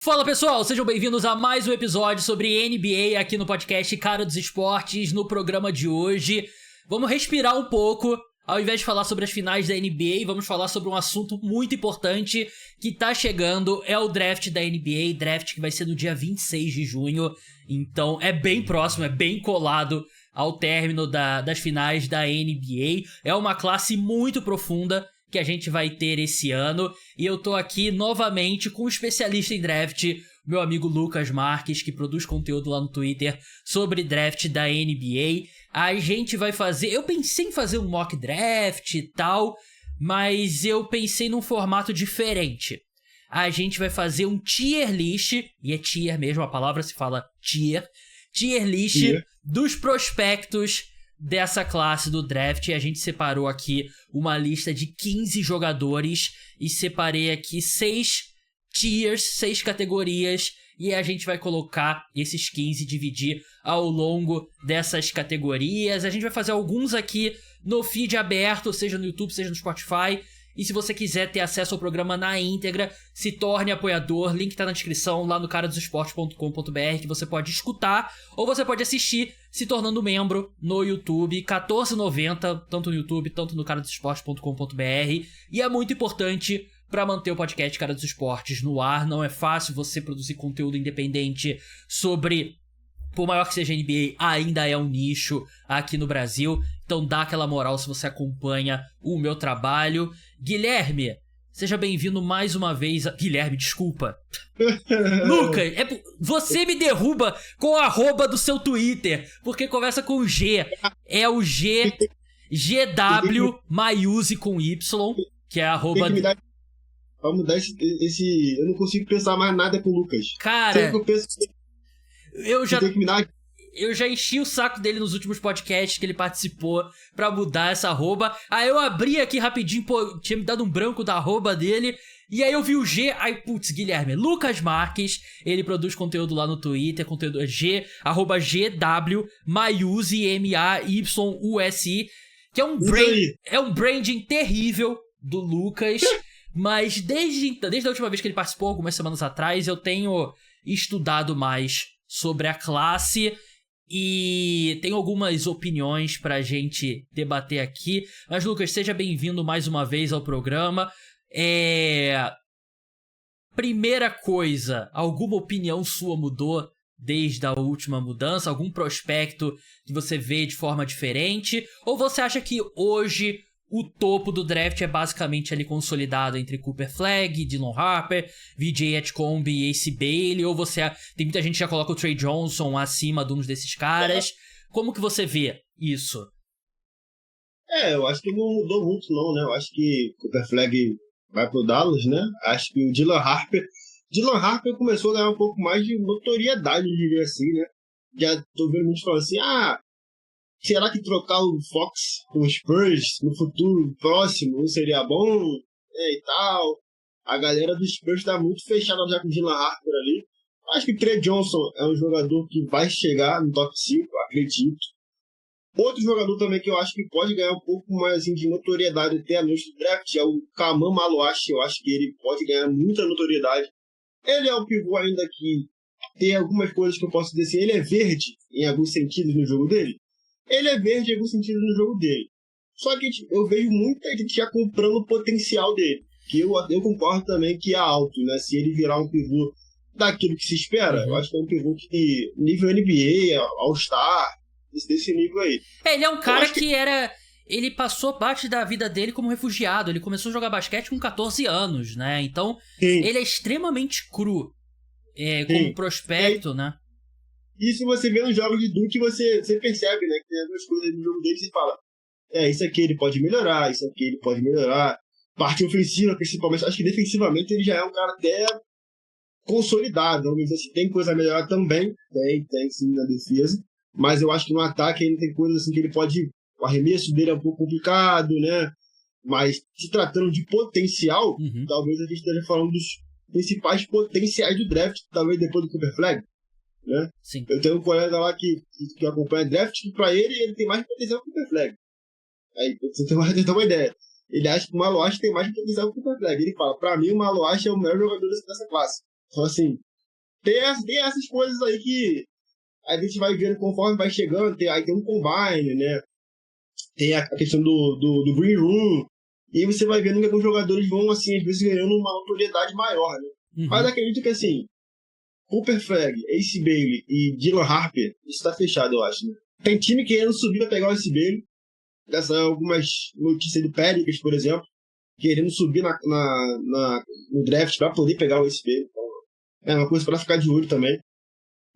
Fala pessoal, sejam bem-vindos a mais um episódio sobre NBA aqui no podcast Cara dos Esportes. No programa de hoje, vamos respirar um pouco. Ao invés de falar sobre as finais da NBA, vamos falar sobre um assunto muito importante que tá chegando. É o draft da NBA, draft que vai ser no dia 26 de junho. Então é bem próximo, é bem colado ao término das finais da NBA. É uma classe muito profunda que a gente vai ter esse ano, e eu tô aqui novamente com um especialista em draft, meu amigo Lucas Marques, que produz conteúdo lá no Twitter sobre draft da NBA. A gente vai fazer, eu pensei em fazer um mock draft e tal, mas eu pensei num formato diferente. A gente vai fazer um tier list, e é tier mesmo, a palavra se fala tier list dos prospectos dessa classe do draft. A gente separou aqui uma lista de 15 jogadores e separei aqui 6 tiers, 6 categorias, e a gente vai colocar esses 15, dividir ao longo dessas categorias. A gente vai fazer alguns aqui no feed aberto, seja no YouTube, seja no Spotify. E se você quiser ter acesso ao programa na íntegra, se torne apoiador. Link tá na descrição lá no caradosesportes.com.br, que você pode escutar ou você pode assistir se tornando membro no YouTube. R$14,90, tanto no YouTube, tanto no caradosesportes.com.br. E é muito importante para manter o podcast Cara dos Esportes no ar. Não é fácil você produzir conteúdo independente sobre... Por maior que seja a NBA, ainda é um nicho aqui no Brasil. Então dá aquela moral se você acompanha o meu trabalho. Guilherme, seja bem-vindo mais uma vez. Guilherme, desculpa. Lucas, você me derruba com o arroba do seu Twitter, porque começa com G. É o GW Maiuse com Y, que é arroba... Vamos mudar esse... Eu não consigo pensar mais nada com o Lucas. Cara... Sempre que eu penso... Eu já enchi o saco dele nos últimos podcasts que ele participou pra mudar essa arroba. Aí eu abri aqui rapidinho, pô, tinha me dado um branco da arroba dele. E aí eu vi o G, aí putz, Guilherme, Lucas Marques, ele produz conteúdo lá no Twitter, conteúdo arroba GW Maiuse, MAYUSI, que é um branding terrível do Lucas. Mas desde a última vez que ele participou, algumas semanas atrás, eu tenho estudado mais sobre a classe e tenho algumas opiniões pra gente debater aqui. Mas, Lucas, seja bem-vindo mais uma vez ao programa. Primeira coisa, alguma opinião sua mudou desde a última mudança? Algum prospecto que você vê de forma diferente? Ou você acha que hoje o topo do draft é basicamente ali consolidado entre Cooper Flagg, Dylan Harper, VJ Edgecombe e Ace Bailey? Ou tem muita gente que já coloca o Trey Johnson acima de uns desses caras? Como que você vê isso? Eu acho que não mudou muito não, né? Eu acho que Cooper Flagg vai pro Dallas, né? Acho que o Dylan Harper começou a ganhar um pouco mais de notoriedade, eu diria assim, né? Já tô vendo muitos falando assim, será que trocar o Fox com o Spurs no futuro próximo não seria bom? E tal. A galera do Spurs tá muito fechada já com o Dylan Harper ali. Acho que o Trey Johnson é um jogador que vai chegar no top 5, acredito. Outro jogador também que eu acho que pode ganhar um pouco mais assim, de notoriedade até a noite do draft é o Kaman Maluashi. Eu acho que ele pode ganhar muita notoriedade. Ele é um pivô ainda que tem algumas coisas que eu posso dizer assim. Ele é verde em alguns sentidos no jogo dele. Ele é verde em algum sentido no jogo dele. Só que eu vejo muita gente já comprando o potencial dele. Que eu concordo também que é alto, né? Se ele virar um pivô daquilo que se espera, eu acho que é um pivô que nível NBA, All-Star, desse nível aí. Ele é um cara que era... Ele passou parte da vida dele como refugiado. Ele começou a jogar basquete com 14 anos, né? Então, ele é extremamente cru como prospecto, né? E se você vê nos jogos de Duke, você percebe, né? Que tem algumas coisas no jogo dele que você fala, isso aqui ele pode melhorar, isso aqui ele pode melhorar. Parte ofensiva, principalmente. Acho que defensivamente ele já é um cara até consolidado. Talvez assim, tem coisa a melhorar também. Tem sim na defesa. Mas eu acho que no ataque ainda tem coisas assim que ele pode... O arremesso dele é um pouco complicado, né? Mas se tratando de potencial, talvez a gente esteja falando dos principais potenciais do draft, talvez depois do Cooper Flagg. Né? Sim. Eu tenho um colega lá que acompanha draft, que pra ele tem mais potencial que o Cooper Flagg. Aí você tem uma ideia. Ele acha que o Maluashi tem mais potencial que o Cooper Flagg. Ele fala, pra mim o Maluashi é o melhor jogador dessa classe. Então assim, tem essas coisas aí que a gente vai vendo conforme vai chegando, aí tem um combine, né? Tem a questão do green room, e aí você vai vendo que alguns jogadores vão, assim, às vezes ganhando uma autoridade maior, né? Uhum. Mas acredito que, assim, Cooper Flag, Ace Bailey e Dylan Harper, isso tá fechado, eu acho, né? Tem time querendo subir pra pegar o Ace Bailey, dessas algumas notícias do Pelicans, por exemplo, querendo subir no draft pra poder pegar o Ace Bailey. Então, é uma coisa pra ficar de olho também.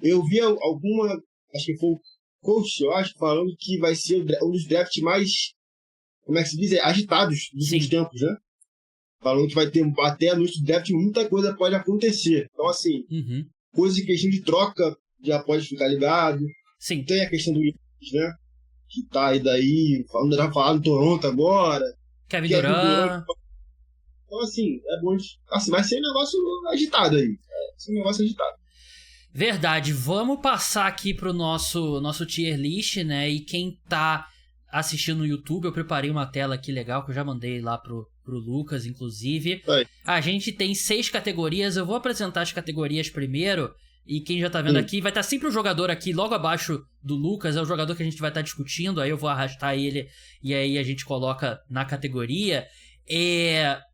Eu vi alguma, acho que foi o coach, eu acho, falando que vai ser um dos drafts mais, como é que se diz, agitados dos últimos tempos, né? Falando que vai ter, até a noite do draft, muita coisa pode acontecer. Então, assim, coisa de questão de troca já pode ficar ligado. Sim. Tem a questão do Yankees, né? Que tá aí daí, falando em Toronto agora. Kevin Durant. Então, assim, é bom. Assim, vai ser um negócio agitado aí. Vai ser um negócio agitado. Verdade. Vamos passar aqui pro nosso tier list, né? E quem tá assistindo no YouTube, eu preparei uma tela aqui legal que eu já mandei lá pro Lucas, inclusive. Aí. A gente tem 6 categorias. Eu vou apresentar as categorias primeiro. E quem já tá vendo aqui, vai estar sempre o jogador aqui logo abaixo do Lucas, é o jogador que a gente vai estar discutindo, aí eu vou arrastar ele e aí a gente coloca na categoria.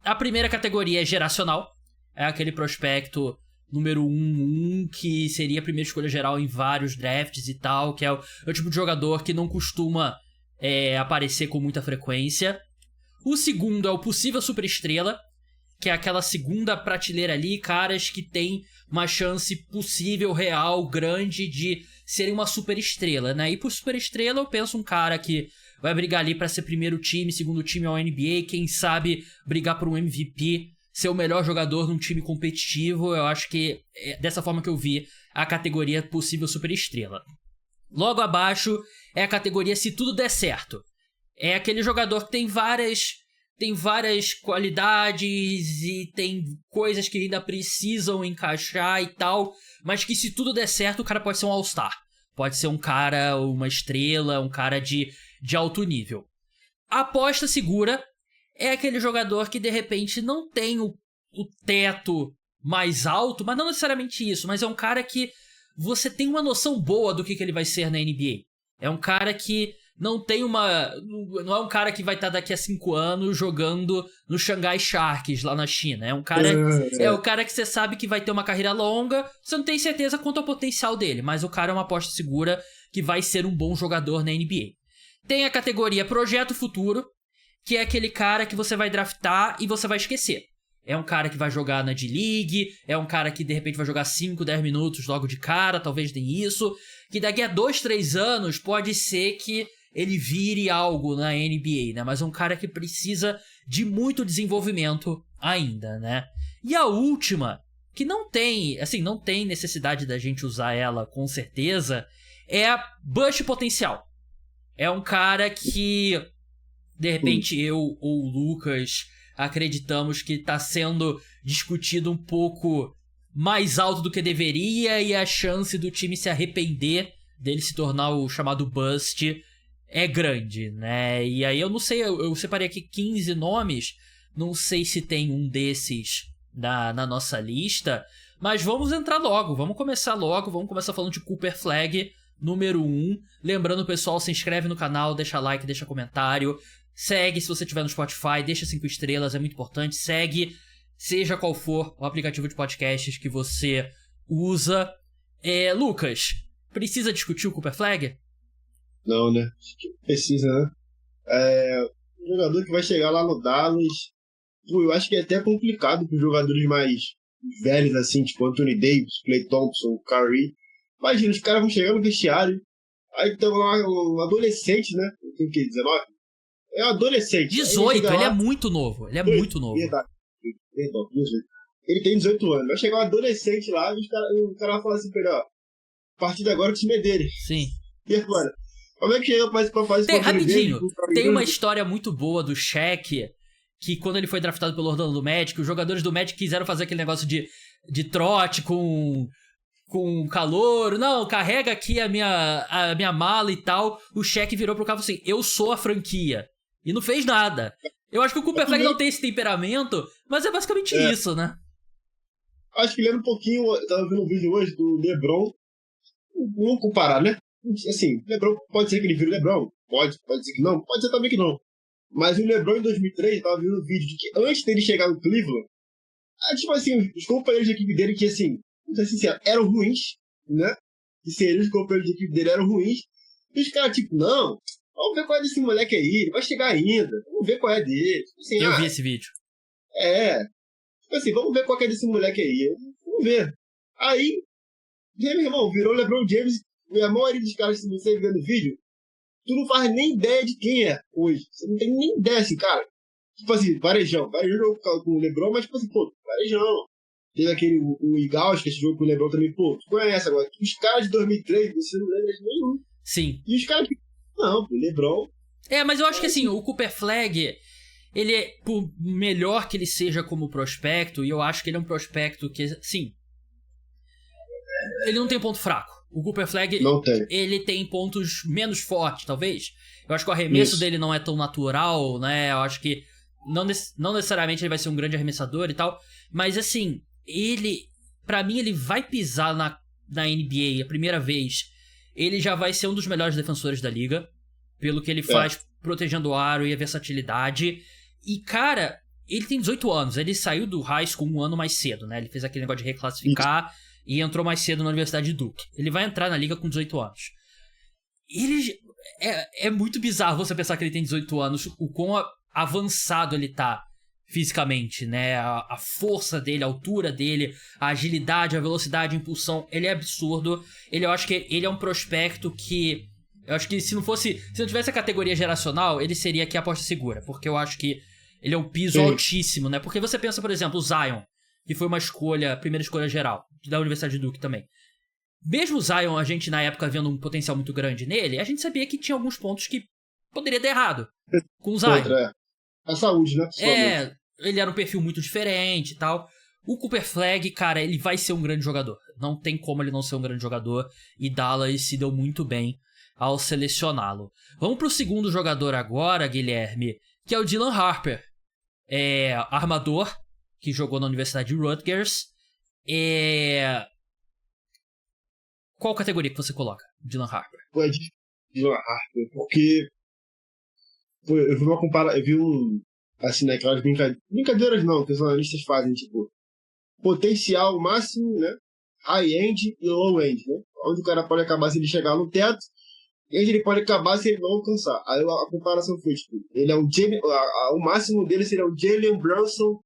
A primeira categoria é geracional, é aquele prospecto número 1 que seria a primeira escolha geral em vários drafts e tal, que é o tipo de jogador que não costuma aparecer com muita frequência. O segundo é o possível superestrela, que é aquela segunda prateleira ali, caras que tem uma chance possível, real, grande de serem uma superestrela, né? E por superestrela eu penso um cara que vai brigar ali pra ser primeiro time, segundo time ao NBA, quem sabe brigar por um MVP, ser o melhor jogador num time competitivo. Eu acho que é dessa forma que eu vi a categoria possível superestrela. Logo abaixo é a categoria se tudo der certo. É aquele jogador que tem várias qualidades e tem coisas que ainda precisam encaixar e tal, mas que se tudo der certo, o cara pode ser um All-Star. Pode ser um cara, uma estrela, um cara de alto nível. A aposta segura é aquele jogador que de repente não tem o teto mais alto, mas não necessariamente isso, mas é um cara que você tem uma noção boa do que ele vai ser na NBA. É um cara que não é um cara que vai estar daqui a 5 anos jogando no Shanghai Sharks lá na China. É um cara, é o cara que você sabe que vai ter uma carreira longa, você não tem certeza quanto ao potencial dele, mas o cara é uma aposta segura que vai ser um bom jogador na NBA. Tem a categoria Projeto Futuro, que é aquele cara que você vai draftar e você vai esquecer. É um cara que vai jogar na D-League, é um cara que de repente vai jogar 5, 10 minutos logo de cara, talvez nem isso, que daqui a 2, 3 anos pode ser que ele vire algo na NBA, né? Mas é um cara que precisa de muito desenvolvimento ainda, né? E a última, que não tem necessidade da gente usar ela com certeza, é a Bush Potencial. É um cara que, de repente, eu ou o Lucas acreditamos que está sendo discutido um pouco mais alto do que deveria, e a chance do time se arrepender dele se tornar o chamado bust é grande, né? E aí eu não sei, eu separei aqui 15 nomes, não sei se tem um desses na nossa lista, mas vamos entrar logo, vamos começar falando de Cooper Flag, número 1. Lembrando, pessoal, se inscreve no canal, deixa like, deixa comentário, segue se você estiver no Spotify, deixa 5 estrelas, é muito importante, segue, seja qual for o aplicativo de podcasts que você usa. Lucas, precisa discutir o Cooper Flag? Não, né? Acho que precisa, né? Um jogador que vai chegar lá no Dallas, eu acho que é até complicado para os jogadores mais velhos, assim, tipo Anthony Davis, Klay Thompson, Curry. Imagina, os caras vão chegar no vestiário, aí tem um adolescente, né? Tem o quê? 19? É um adolescente. 18, ele é muito novo. Ele é muito novo. Verdade. Ele tem 18 anos. Vai chegar um adolescente lá e o cara vai falar assim pra ele, ó, a partir de agora o time é dele. Sim. E agora? Como é que chega pra fazer isso? Rapidinho, tem uma história muito boa do Shaq, que quando ele foi draftado pelo Orlando Magic, os jogadores do Magic quiseram fazer aquele negócio de trote com calor. Não, carrega aqui a minha mala e tal. O Shaq virou pro cara e falou assim, eu sou a franquia. E não fez nada. Eu acho que o Cooper Flag não tem esse temperamento, mas é basicamente isso, né? Acho que lembra um pouquinho, eu tava vendo um vídeo hoje do LeBron, vamos comparar, né? Assim, LeBron pode ser que ele vire LeBron, pode ser que não, pode ser também que não. Mas o LeBron em 2003, eu tava vendo um vídeo de que antes dele chegar no Cleveland, tipo assim, os companheiros de equipe dele que, assim, vamos ser sincero, eram ruins, né? Que seriam os companheiros de equipe dele eram ruins. E os caras, tipo, não, vamos ver qual é desse moleque aí, ele vai chegar ainda, vamos ver qual é dele. Assim, Eu vi esse vídeo. Tipo assim, vamos ver qual é desse moleque aí, vamos ver. Aí, meu irmão, virou LeBron James, e a maioria dos caras que você vê no vídeo, tu não faz nem ideia de quem é hoje. Você não tem nem ideia, assim, cara. Tipo assim, Varejão jogou com o LeBron, mas tipo assim, pô, Varejão. Teve aquele, o Igaus, que esse jogo com o LeBron também, pô, tu conhece agora. Os caras de 2003, você não lembra de nenhum. Sim. E os caras, não, pô, LeBron. Mas eu acho que assim, o Cooper Flag, ele é, por melhor que ele seja como prospecto, e eu acho que ele é um prospecto que, sim, ele não tem ponto fraco. O Cooper Flag, não tem. Ele tem pontos menos fortes, talvez. Eu acho que o arremesso dele não é tão natural, né? Eu acho que não necessariamente ele vai ser um grande arremessador e tal. Mas assim, ele, pra mim, ele vai pisar na NBA a primeira vez. Ele já vai ser um dos melhores defensores da liga. Pelo que ele faz protegendo o aro e a versatilidade. E, cara, ele tem 18 anos. Ele saiu do high school um ano mais cedo, né? Ele fez aquele negócio de reclassificar e entrou mais cedo na Universidade de Duke. Ele vai entrar na liga com 18 anos. Ele... É muito bizarro você pensar que ele tem 18 anos, o quão avançado ele tá fisicamente, né? A força dele, a altura dele, a agilidade, a velocidade, a impulsão. Ele é absurdo. Eu acho que ele é um prospecto que... Eu acho que se não tivesse a categoria geracional, ele seria aqui a aposta segura. Porque eu acho que ele é um piso altíssimo, né? Porque você pensa, por exemplo, o Zion, que foi uma primeira escolha geral, da Universidade de Duke também. Mesmo o Zion, a gente na época vendo um potencial muito grande nele, a gente sabia que tinha alguns pontos que poderia dar errado com o Zion. A saúde, né? Ele era um perfil muito diferente e tal. O Cooper Flag, cara, ele vai ser um grande jogador. Não tem como ele não ser um grande jogador. E Dallas se deu muito bem ao selecioná-lo. Vamos pro segundo jogador agora, Guilherme, que é o Dylan Harper. Armador, que jogou na Universidade de Rutgers. Qual categoria que você coloca, Dylan Harper? Dylan Harper, porque eu vi uma comparação, eu vi assim, né, aquelas brincadeiras não, que os analistas fazem, tipo, potencial máximo, né, high-end e low-end, né, onde o cara pode acabar se ele chegar no teto, e onde ele pode acabar se ele não alcançar. Aí a comparação foi, tipo, ele é o máximo dele seria o Jalen Brunson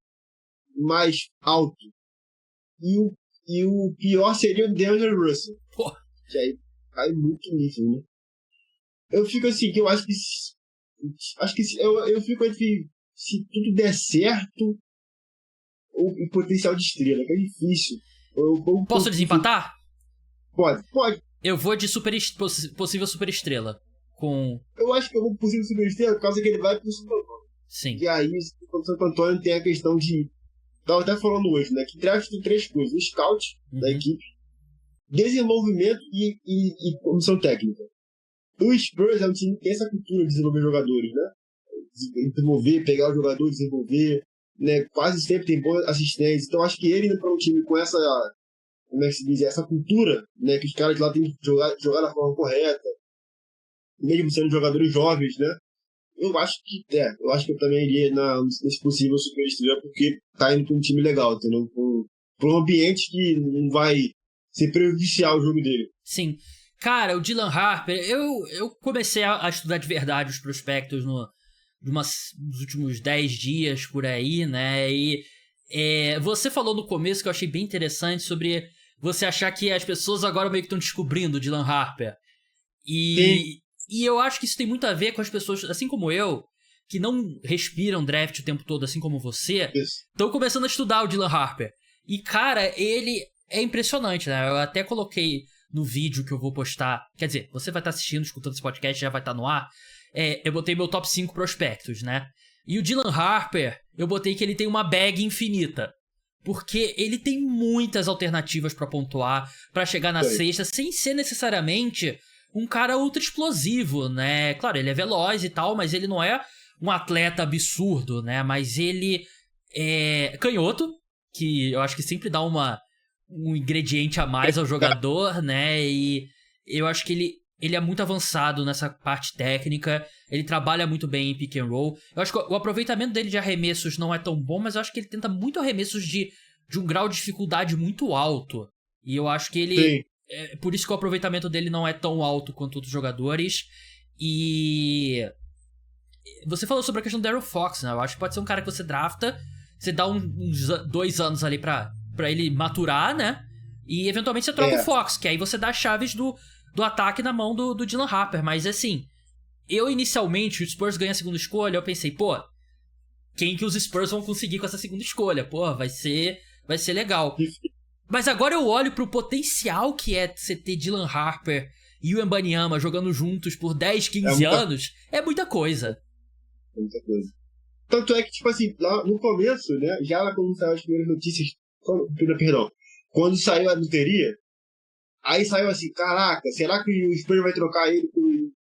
mais alto, e o pior seria o DeAndre Russell. Pô. Que aí cai muito nisso, né? Eu fico assim, que eu acho que eu fico entre se tudo der certo ou em potencial de estrela, que é difícil. Posso desempatar? Pode. Eu vou de possível superestrela. Eu acho que eu vou possível superestrela por causa que ele vai pro Santo Antônio. Sim. E aí, o Santo Antônio tem a questão de... Tava até falando hoje, né? Que draft tem 3 coisas. O scout da equipe, desenvolvimento e comissão técnica. O Spurs é um time que tem essa cultura de desenvolver jogadores, né? Desenvolver, pegar o jogador, desenvolver, né? Quase sempre tem boas assistências. Então acho que ele indo para um time com essa, como é que se diz, essa cultura, né? Que os caras de lá têm que jogar da forma correta, mesmo sendo jogadores jovens, né? Eu acho que eu também iria nesse possível superestrela, porque tá indo para um time legal, entendeu? Para um ambiente que não vai ser prejudicial o jogo dele. Sim. Cara, o Dylan Harper, eu comecei a estudar de verdade os prospectos nos últimos 10 dias por aí, né? E você falou no começo que eu achei bem interessante sobre você achar que as pessoas agora meio que estão descobrindo o Dylan Harper. E eu acho que isso tem muito a ver com as pessoas, assim como eu, que não respiram draft o tempo todo, assim como você, estão começando a estudar o Dylan Harper. E, cara, ele é impressionante, né? Eu até coloquei no vídeo que eu vou postar. Quer dizer, você vai estar assistindo, escutando esse podcast, já vai estar no ar. Eu botei meu top 5 prospectos, né? E o Dylan Harper, eu botei que ele tem uma bag infinita. Porque ele tem muitas alternativas pra pontuar, pra chegar na cesta, sem ser necessariamente um cara ultra explosivo, né? Claro, ele é veloz e tal, mas ele não é um atleta absurdo, né? Mas ele é canhoto, que eu acho que sempre dá um ingrediente a mais ao jogador, né? E eu acho que ele é muito avançado nessa parte técnica, ele trabalha muito bem em pick and roll. Eu acho que o aproveitamento dele de arremessos não é tão bom, mas eu acho que ele tenta muito arremessos de um grau de dificuldade muito alto. E eu acho que ele... por isso que o aproveitamento dele não é tão alto quanto outros jogadores. E... você falou sobre a questão do De'Aaron Fox, né? Eu acho que pode ser um cara que você drafta, você dá uns 2 anos ali pra ele maturar, né? E eventualmente você troca o Fox, que aí você dá as chaves do ataque na mão do Dylan Harper. Mas assim, eu inicialmente, o Spurs ganha a segunda escolha, eu pensei, pô, quem que os Spurs vão conseguir com essa segunda escolha? Pô, vai ser legal. Mas agora eu olho pro potencial que é você ter Dylan Harper e o Wembanyama jogando juntos por 10, 15 anos. É muita coisa. Muita coisa. Tanto é que, tipo assim, lá no começo, né, já lá quando saiu as primeiras notícias, perdão, quando saiu a loteria, aí saiu assim, caraca, será que o Spurs vai trocar ele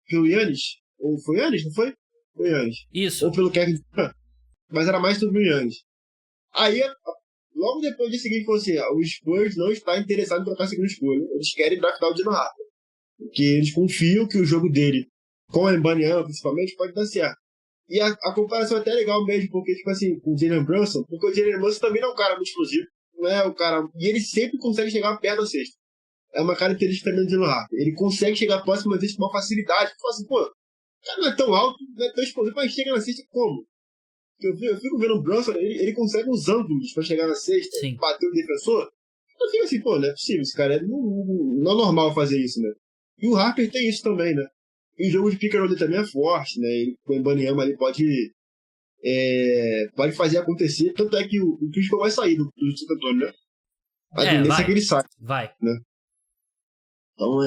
pelo Giannis? Ou foi o Giannis, não foi? Foi o Giannis. Isso. Ou pelo Kevin Durant. Mas era mais sobre o Giannis. Aí, logo depois de seguinte, falou assim, o Spurs não está interessado em trocar a segunda escolha. Eles querem draftar o Dylan Harper. Porque eles confiam que o jogo dele, com a Wembanyama principalmente, pode dar certo. E a comparação é até legal mesmo, porque, tipo assim, com o Jalen Brunson, porque o Jalen Brunson também não é um cara muito explosivo. Não é o cara... E ele sempre consegue chegar perto da cesta. É uma característica também do Dylan Harper. Ele consegue chegar próximo às vezes com uma facilidade. Fala assim, pô, o cara não é tão alto, não é tão explosivo, mas chega na cesta como? Eu fico vendo o Brunson, ele consegue uns ângulos pra chegar na cesta, Sim. bater o defensor. Eu fico assim, pô, não é possível, esse cara não é normal fazer isso, né? E o Harper tem isso também, né? E o jogo de pick and roll também é forte, né? Ele, com o Wembanyama ali pode fazer acontecer. Tanto é que o Chris Paul vai sair do San Antonio, né? A tendência é que ele sai. Vai. Né? Então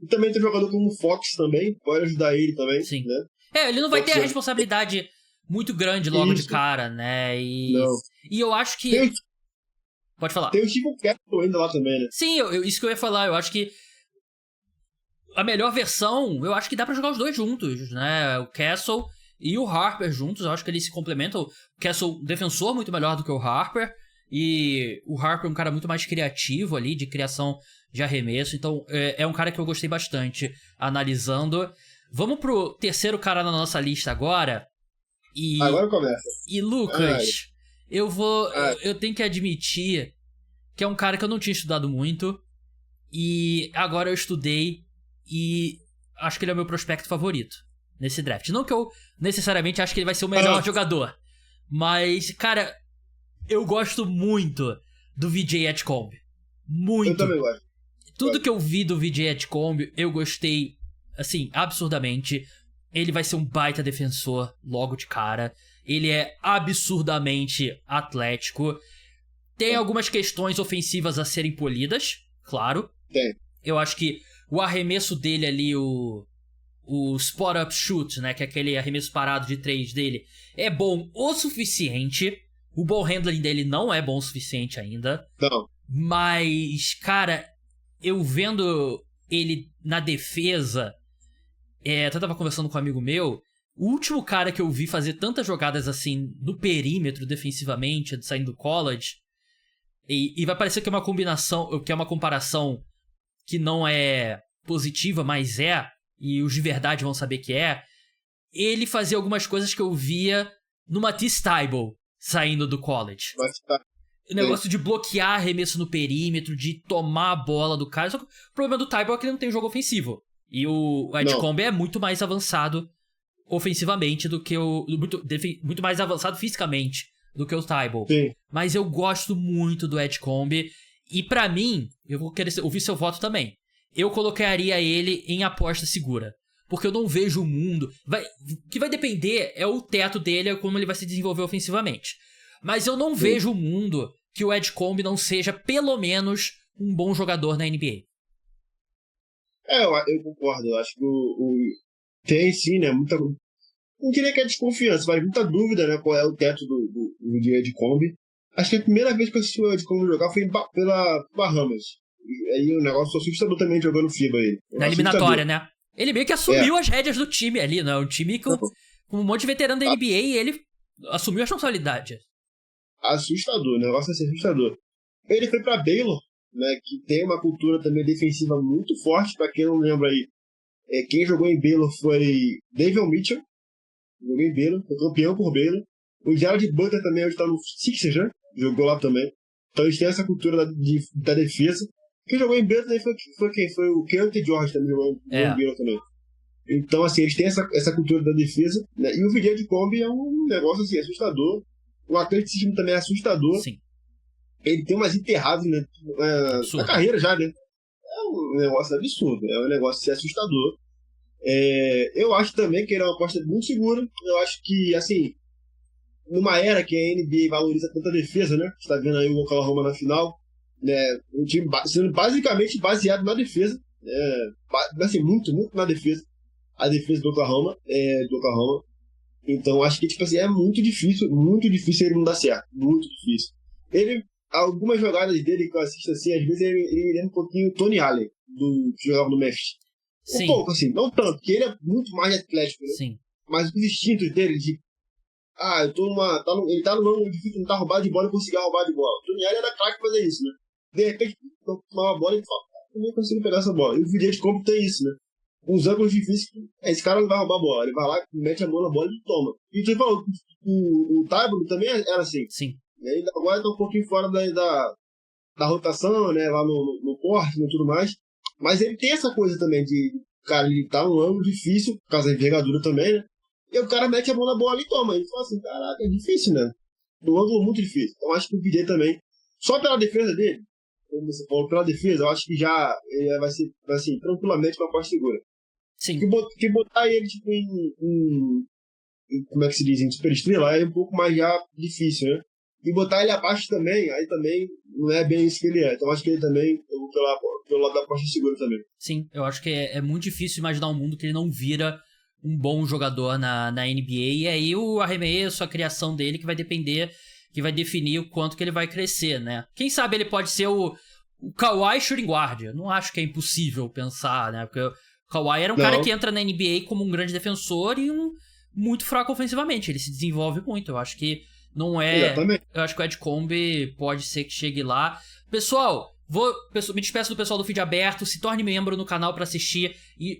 E também tem um jogador como o Fox também, pode ajudar ele também. Sim. Né? Ele não vai ter a responsabilidade muito grande logo de cara, né? Não. E eu acho que... Pode falar. Tem o Stephen Castle ainda lá também, né? Sim, isso que eu ia falar. Eu acho que a melhor versão, eu acho que dá pra jogar os dois juntos, né? O Castle e o Harper juntos, eu acho que eles se complementam. O Castle, defensor, muito melhor do que o Harper. E o Harper é um cara muito mais criativo ali, de criação de arremesso. Então, é um cara que eu gostei bastante analisando. Vamos pro terceiro cara na nossa lista agora. Agora começa. E Lucas, eu tenho que admitir que é um cara que eu não tinha estudado muito. E agora eu estudei e acho que ele é o meu prospecto favorito nesse draft. Não que eu necessariamente acho que ele vai ser o melhor jogador. Mas, cara, eu gosto muito do VJ Edgecombe. Muito. Eu também gosto. Tudo que eu vi do VJ Edgecombe, eu gostei, assim, absurdamente. Ele vai ser um baita defensor logo de cara. Ele é absurdamente atlético. Tem algumas questões ofensivas a serem polidas, claro. Tem. Eu acho que o arremesso dele ali, o spot-up shoot, né, que é aquele arremesso parado de 3 dele, é bom o suficiente. O ball handling dele não é bom o suficiente ainda. Não. Mas, cara, eu vendo ele na defesa... até tava conversando com um amigo meu. O último cara que eu vi fazer tantas jogadas assim no perímetro defensivamente, saindo do college, e vai parecer que é uma combinação, que é uma comparação que não é positiva, mas e os de verdade vão saber que ele fazia algumas coisas que eu via no Matisse Thybulle saindo do college. O negócio de bloquear arremesso no perímetro, de tomar a bola do cara. Só que o problema do Thybulle é que ele não tem jogo ofensivo. E o Edgecombe é muito mais avançado ofensivamente do que muito mais avançado fisicamente do que o Thybulle. Sim. Mas eu gosto muito do Edgecombe. E pra mim, eu vou querer ouvir seu voto também. Eu colocaria ele em aposta segura. Porque eu não vejo o mundo... O que vai depender é o teto dele, é como ele vai se desenvolver ofensivamente. Mas eu não vejo o mundo que o Edgecombe não seja, pelo menos, um bom jogador na NBA. Eu concordo. Eu acho que tem sim, né? Muita... Não diria que é desconfiança, mas muita dúvida, né? Qual é o teto do Edgecombe. Acho que a primeira vez que eu assisti o Edgecombe jogar foi pela Bahamas. E aí o negócio assustador também jogando FIBA aí. Na eliminatória, né? Ele meio que assumiu as rédeas do time ali, né? Um time com um monte de veterano da NBA e ele assumiu a responsabilidade. assustador, o negócio assim, assustador. Ele foi pra Baylor, né, que tem uma cultura também defensiva muito forte, pra quem não lembra aí. Quem jogou em Baylor foi Davion Mitchell, jogou em Baylor, foi campeão por Baylor. O Gerald Butler também hoje tá no Sixers, né? Jogou lá também. Então eles têm essa cultura da defesa. Quem jogou em Baylor também foi quem? Foi o Keontae George também jogou em Baylor também. Então, assim, eles têm essa cultura da defesa, né? E o Vijay Combe é um negócio, assim, assustador. O atleticismo também é assustador. Sim. Ele tem umas enterradas, né, na carreira já, né? É um negócio absurdo. É um negócio assim, assustador. Eu acho também que ele é uma aposta muito segura. Eu acho que, assim, numa era que a NBA valoriza tanta defesa, né? Você tá vendo aí o Oklahoma na final, né? Um time sendo basicamente baseado na defesa. Assim, muito na defesa. A defesa do Oklahoma. Então, acho que, tipo assim, é muito difícil ele não dar certo. Muito difícil. Algumas jogadas dele que eu assisto, assim, às vezes ele lembra um pouquinho o Tony Allen, que jogava no Memphis. Sim. Um pouco, assim, não tanto, porque ele é muito mais atlético, né? Sim. Mas os instintos dele de eu tô ele tá no ângulo difícil, não tá roubado de bola e conseguir roubar de bola. O Tony Allen era craque pra fazer isso, né? De repente, tomar uma bola e fala, eu nem consigo pegar essa bola. E o Vijay Combe tem isso, né? Uns ângulos difíceis, esse cara não vai roubar a bola. Ele vai lá, mete a mão na bola e toma. E você falou, o Tybull também era assim. Sim. E aí agora tá um pouquinho fora da rotação, né? Lá no corte e tudo mais. Mas ele tem essa coisa também de, cara, ele tá num ângulo difícil, por causa da envergadura também, né? E o cara mete a mão na bola e toma. E fala assim, caraca, é difícil, né? Um ângulo muito difícil. Então acho que o Vijay também, só pela defesa dele, como você falou, pela defesa, eu acho que já ele vai ser, assim, tranquilamente uma aposta segura. Sim. Que botar ele, tipo, como é que se diz, em superestrela, é um pouco mais já difícil, né? E botar ele abaixo também, aí também não é bem isso que ele é. Então acho que ele também, eu vou pelo lado da aposta segura também. Sim, eu acho que é muito difícil imaginar um mundo que ele não vira um bom jogador na NBA. E aí o arremesso, a criação dele que vai depender, que vai definir o quanto que ele vai crescer, né? Quem sabe ele pode ser o Kawhi shooting guard. Eu não acho que é impossível pensar, né? Porque o Kawhi era um cara que entra na NBA como um grande defensor e muito fraco ofensivamente. Ele se desenvolve muito. Eu acho que não é... Exatamente. Eu acho que o Ed Combe pode ser que chegue lá. Pessoal, me despeço do pessoal do Feed Aberto. Se torne membro no canal para assistir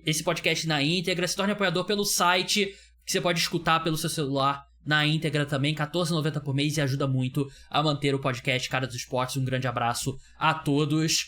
esse podcast na íntegra. Se torne apoiador pelo site, que você pode escutar pelo seu celular na íntegra também. R$14,90 por mês e ajuda muito a manter o podcast Cara dos Esportes. Um grande abraço a todos.